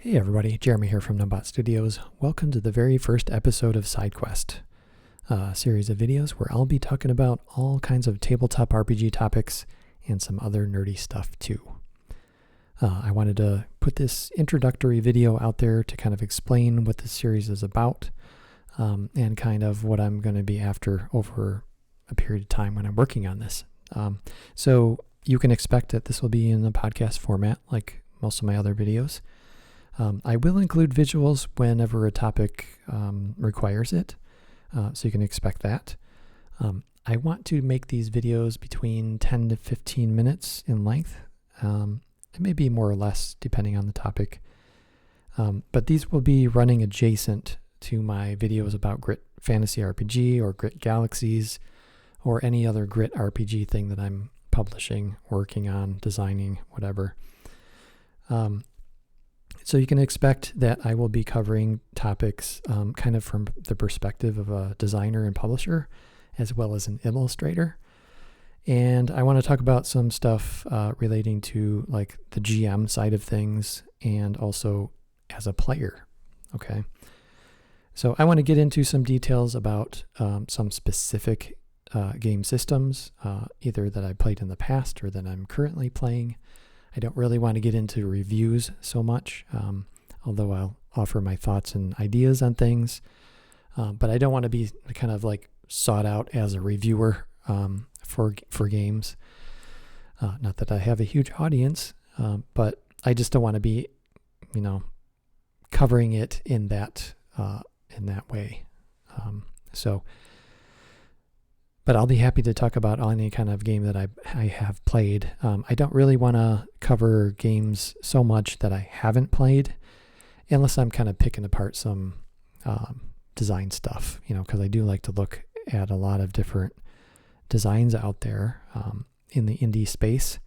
Hey everybody, Jeremy here from Gnomebot Studios. Welcome to the very first episode of SideQuest, a series of videos where I'll be talking about all kinds of tabletop RPG topics and some other nerdy stuff too. I wanted to put this introductory video out there to kind of explain what this series is about and kind of what I'm going to be after over a period of time when I'm working on this. So you can expect that this will be in the podcast format like most of my other videos. I will include visuals whenever a topic requires it, so you can expect that. I want to make these videos between 10 to 15 minutes in length. It may be more or less depending on the topic, but these will be running adjacent to my videos about Grit Fantasy RPG or Grit Galaxies or any other Grit RPG thing that I'm publishing, working on, designing, whatever. So you can expect that I will be covering topics kind of from the perspective of a designer and publisher, as well as an illustrator. And I want to talk about some stuff relating to like the GM side of things and also as a player. Okay. So I want to get into some details about some specific game systems, either that I played in the past or that I'm currently playing. I don't really want to get into reviews so much, although I'll offer my thoughts and ideas on things. But I don't want to be kind of like sought out as a reviewer for games. Not that I have a huge audience, but I just don't want to be, covering it in that way. But I'll be happy to talk about any kind of game that I have played. I don't really want to cover games so much that I haven't played, unless I'm kind of picking apart some design stuff, because I do like to look at a lot of different designs out there in the indie space.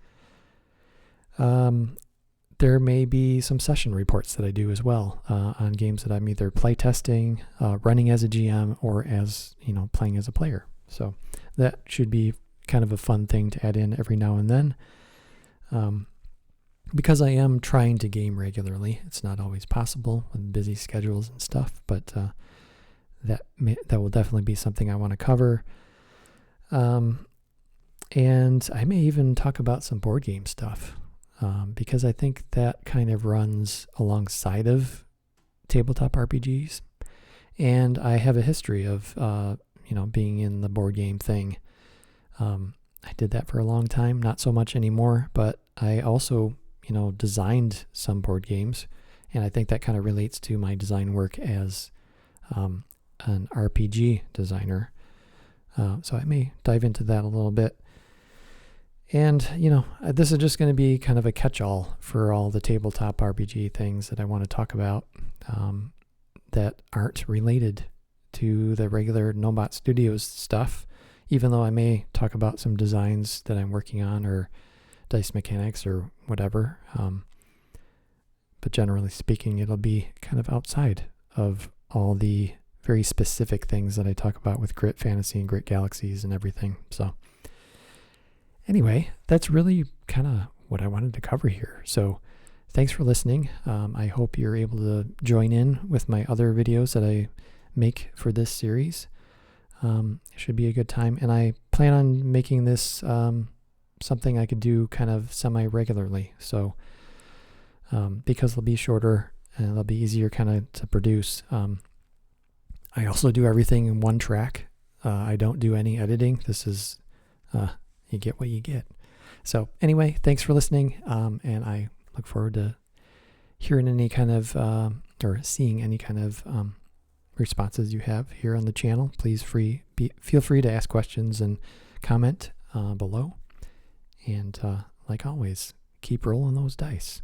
There may be some session reports that I do as well on games that I'm either playtesting, running as a GM, or as, playing as a player. So that should be kind of a fun thing to add in every now and then. Because I am trying to game regularly, it's not always possible with busy schedules and stuff, but that will definitely be something I want to cover. And I may even talk about some board game stuff, because I think that kind of runs alongside of tabletop RPGs. And I have a history of being in the board game thing. I did that for a long time, not so much anymore, but I also, designed some board games, and I think that kind of relates to my design work as an RPG designer. So I may dive into that a little bit. And, this is just going to be kind of a catch-all for all the tabletop RPG things that I want to talk about that aren't related to the regular Gnomebot Studios stuff, even though I may talk about some designs that I'm working on or dice mechanics or whatever. But generally speaking, it'll be kind of outside of all the very specific things that I talk about with Grit Fantasy and Grit Galaxies and everything. So anyway, that's really kind of what I wanted to cover here. So thanks for listening. I hope you're able to join in with my other videos that I make for this series. It should be a good time, and I plan on making this something I could do kind of semi-regularly, so because they'll be shorter and they'll be easier kind of to produce. I also do everything in one track. I don't do any editing. This is you get what you get. So anyway, thanks for listening, and I look forward to hearing any kind of or seeing any kind of responses you have here on the channel. Please feel free to ask questions and comment below. And like always, keep rolling those dice.